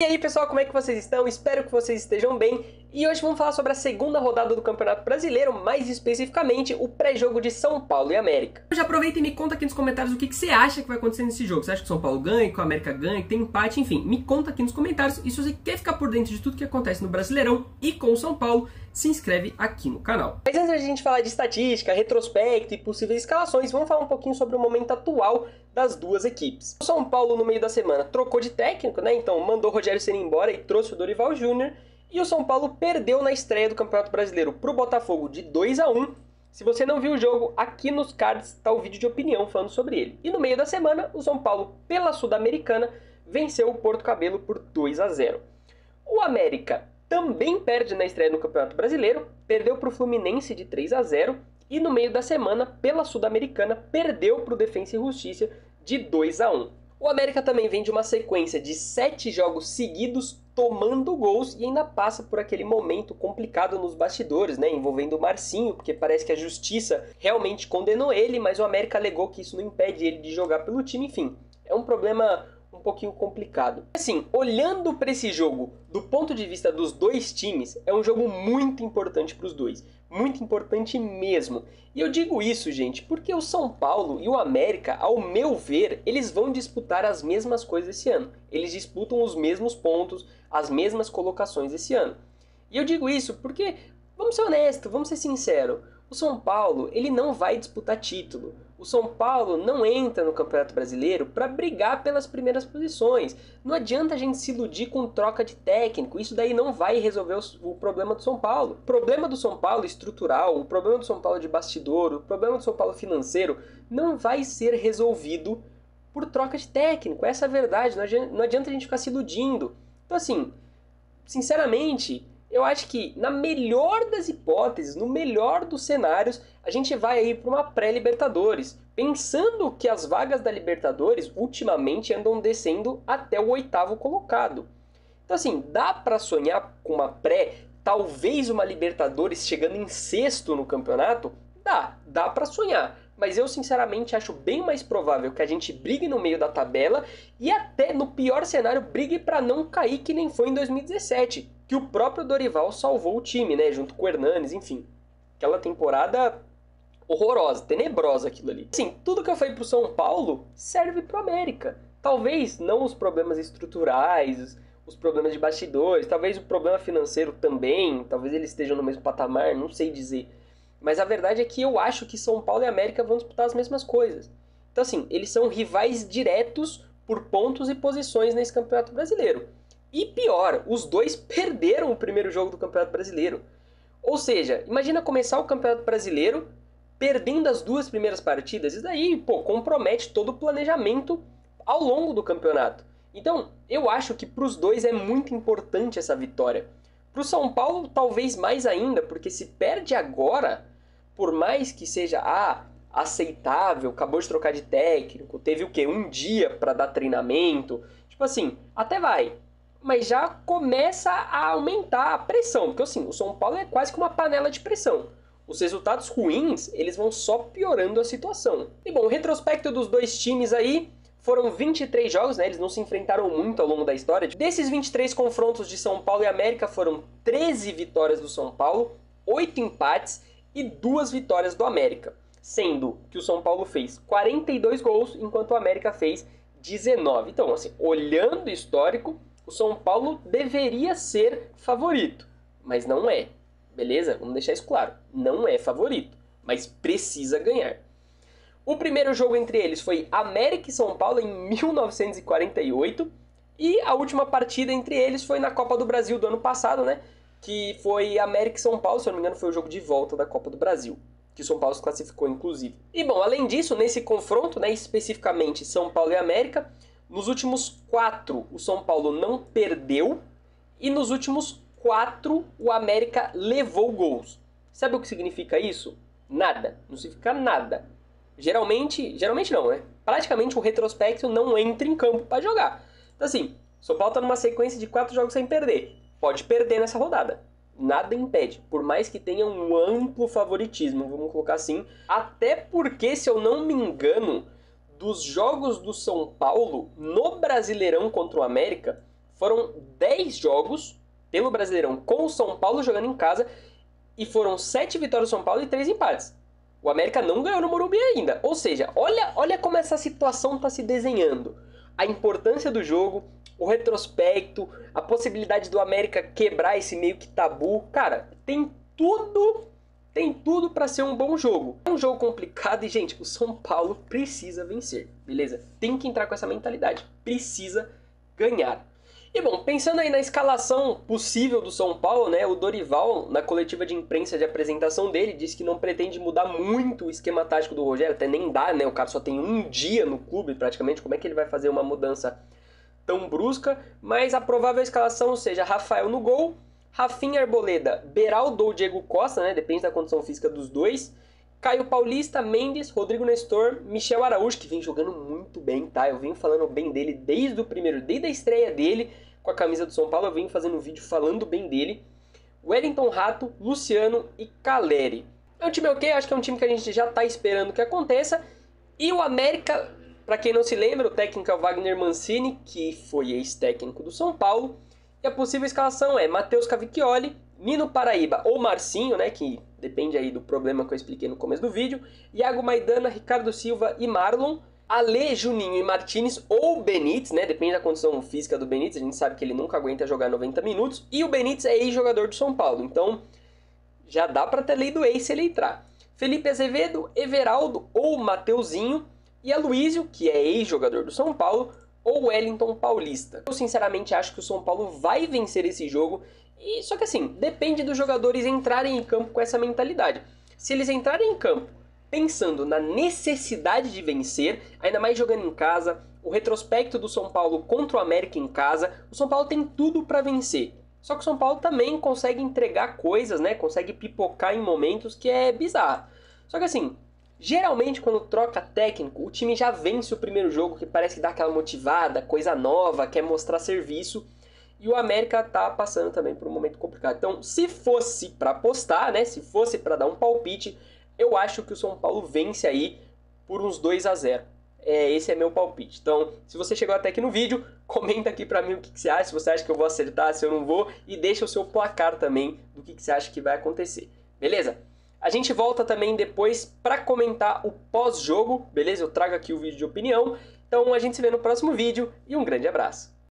E aí pessoal, como é que vocês estão? Espero que vocês estejam bem. E hoje vamos falar sobre a segunda rodada do Campeonato Brasileiro, mais especificamente o pré-jogo de São Paulo e América. Já aproveita e me conta aqui nos comentários o que você acha que vai acontecer nesse jogo. Você acha que o São Paulo ganha, que o América ganha, que tem empate, enfim. Me conta aqui nos comentários. E se você quer ficar por dentro de tudo que acontece no Brasileirão e com o São Paulo, se inscreve aqui no canal. Mas antes da gente falar de estatística, retrospecto e possíveis escalações, vamos falar um pouquinho sobre o momento atual das duas equipes. O São Paulo, no meio da semana, trocou de técnico, né? Então mandou o Rogério Ceni embora e trouxe o Dorival Júnior. E o São Paulo perdeu na estreia do Campeonato Brasileiro para o Botafogo de 2-1. Se você não viu o jogo, aqui nos cards está o vídeo de opinião falando sobre ele. E no meio da semana, o São Paulo, pela Sul-Americana, venceu o Porto Cabelo por 2-0. O América também perde na estreia no Campeonato Brasileiro, perdeu para o Fluminense de 3-0. E no meio da semana, pela Sul-Americana, perdeu para o Defensa e Justiça de 2-1. O América também vem de uma sequência de 7 jogos seguidos tomando gols e ainda passa por aquele momento complicado nos bastidores, né, envolvendo o Marcinho, porque parece que a justiça realmente condenou ele, mas o América alegou que isso não impede ele de jogar pelo time, enfim. É um problema um pouquinho complicado. Assim, olhando para esse jogo do ponto de vista dos dois times, é um jogo muito importante para os dois. Muito importante mesmo. E eu digo isso, gente, porque o São Paulo e o América, ao meu ver, eles vão disputar as mesmas coisas esse ano. Eles disputam os mesmos pontos, as mesmas colocações esse ano. E eu digo isso porque, vamos ser honestos, vamos ser sinceros, o São Paulo, ele não vai disputar título. O São Paulo não entra no Campeonato Brasileiro para brigar pelas primeiras posições. Não adianta a gente se iludir com troca de técnico. Isso daí não vai resolver o problema do São Paulo. O problema do São Paulo estrutural, o problema do São Paulo de bastidor, o problema do São Paulo financeiro não vai ser resolvido por troca de técnico. Essa é a verdade. Não adianta a gente ficar se iludindo. Então assim, sinceramente, eu acho que na melhor das hipóteses, no melhor dos cenários, a gente vai aí para uma pré-Libertadores, pensando que as vagas da Libertadores ultimamente andam descendo até o 8º colocado. Então assim, dá para sonhar com uma pré, talvez uma Libertadores chegando em 6º no campeonato? Dá para sonhar. Mas eu sinceramente acho bem mais provável que a gente brigue no meio da tabela e até, no pior cenário, brigue para não cair que nem foi em 2017. Que o próprio Dorival salvou o time, né? Junto com o Hernanes, enfim. Aquela temporada horrorosa, tenebrosa aquilo ali. Assim, tudo que eu falei pro São Paulo serve pro América. Talvez não os problemas estruturais, os problemas de bastidores, talvez o problema financeiro também, talvez eles estejam no mesmo patamar, não sei dizer. Mas a verdade é que eu acho que São Paulo e América vão disputar as mesmas coisas. Então assim, eles são rivais diretos por pontos e posições nesse Campeonato Brasileiro. E pior, os dois perderam o primeiro jogo do Campeonato Brasileiro. Ou seja, imagina começar o Campeonato Brasileiro perdendo as duas primeiras partidas. Isso daí, pô, compromete todo o planejamento ao longo do campeonato. Então, eu acho que para os dois é muito importante essa vitória. Para o São Paulo, talvez mais ainda, porque se perde agora, por mais que seja aceitável, acabou de trocar de técnico, teve o quê? Um dia para dar treinamento. Tipo assim, até vai. Mas já começa a aumentar a pressão, porque assim, o São Paulo é quase que uma panela de pressão. Os resultados ruins, eles vão só piorando a situação. E bom, o retrospecto dos dois times aí foram 23 jogos, né? Eles não se enfrentaram muito ao longo da história. Desses 23 confrontos de São Paulo e América, foram 13 vitórias do São Paulo, 8 empates e 2 vitórias do América. Sendo que o São Paulo fez 42 gols, enquanto o América fez 19. Então, assim, olhando o histórico, o São Paulo deveria ser favorito, mas não é. Beleza? Vamos deixar isso claro. Não é favorito, mas precisa ganhar. O primeiro jogo entre eles foi América e São Paulo em 1948. E a última partida entre eles foi na Copa do Brasil do ano passado, né? Que foi América e São Paulo, se eu não me engano foi o jogo de volta da Copa do Brasil. Que o São Paulo se classificou, inclusive. E bom, além disso, nesse confronto, né, especificamente São Paulo e América, nos últimos 4 o São Paulo não perdeu e nos últimos 4 o América levou gols. Sabe o que significa isso? Nada. Não significa nada. Geralmente não, né? Praticamente o retrospecto não entra em campo para jogar. Então assim, o São Paulo tá numa sequência de 4 jogos sem perder. Pode perder nessa rodada. Nada impede, por mais que tenha um amplo favoritismo, vamos colocar assim. Até porque, se eu não me engano, dos jogos do São Paulo no Brasileirão contra o América, foram 10 jogos pelo Brasileirão com o São Paulo jogando em casa e foram 7 vitórias do São Paulo e 3 empates. O América não ganhou no Morumbi ainda. Ou seja, olha como essa situação está se desenhando. A importância do jogo, o retrospecto, a possibilidade do América quebrar esse meio que tabu. Cara, tem tudo para ser um bom jogo. É um jogo complicado e, gente, o São Paulo precisa vencer, beleza? Tem que entrar com essa mentalidade. Precisa ganhar. E bom, pensando aí na escalação possível do São Paulo, né? O Dorival, na coletiva de imprensa de apresentação dele, disse que não pretende mudar muito o esquema tático do Rogério, até nem dá, né? O cara só tem um dia no clube praticamente, como é que ele vai fazer uma mudança tão brusca? Mas a provável escalação seja Rafael no gol, Rafinha, Arboleda, Beraldo ou Diego Costa, né? Depende da condição física dos dois. Caio Paulista, Mendes, Rodrigo Nestor, Michel Araújo, que vem jogando muito bem, tá? Eu venho falando bem dele desde a estreia dele com a camisa do São Paulo, eu venho fazendo um vídeo falando bem dele. Wellington Rato, Luciano e Caleri. É um time ok, acho que é um time que a gente já tá esperando que aconteça. E o América, para quem não se lembra, o técnico é o Wagner Mancini, que foi ex-técnico do São Paulo. E a possível escalação é Matheus Cavicchioli, Nino Paraíba ou Marcinho, né, que depende aí do problema que eu expliquei no começo do vídeo, Iago Maidana, Ricardo Silva e Marlon, Ale, Juninho e Martins ou Benítez, né, depende da condição física do Benítez, a gente sabe que ele nunca aguenta jogar 90 minutos, e o Benítez é ex-jogador do São Paulo, então já dá pra ter lei do ex se ele entrar. Felipe Azevedo, Everaldo ou Mateuzinho, e Aloísio, que é ex-jogador do São Paulo, ou Wellington Paulista. Eu sinceramente acho que o São Paulo vai vencer esse jogo, e só que assim, depende dos jogadores entrarem em campo com essa mentalidade. Se eles entrarem em campo pensando na necessidade de vencer, ainda mais jogando em casa, o retrospecto do São Paulo contra o América em casa, o São Paulo tem tudo para vencer. Só que o São Paulo também consegue entregar coisas, né? Consegue pipocar em momentos que é bizarro. Só que assim, geralmente quando troca técnico, o time já vence o primeiro jogo, que parece que dá aquela motivada, coisa nova, quer mostrar serviço. E o América tá passando também por um momento complicado. Então, se fosse para apostar, né? Se fosse para dar um palpite, eu acho que o São Paulo vence aí por uns 2-0. Esse é meu palpite. Então, se você chegou até aqui no vídeo, comenta aqui pra mim o que você acha. Se você acha que eu vou acertar, se eu não vou. E deixa o seu placar também do que você acha que vai acontecer. Beleza? A gente volta também depois pra comentar o pós-jogo. Beleza? Eu trago aqui o vídeo de opinião. Então, a gente se vê no próximo vídeo. E um grande abraço.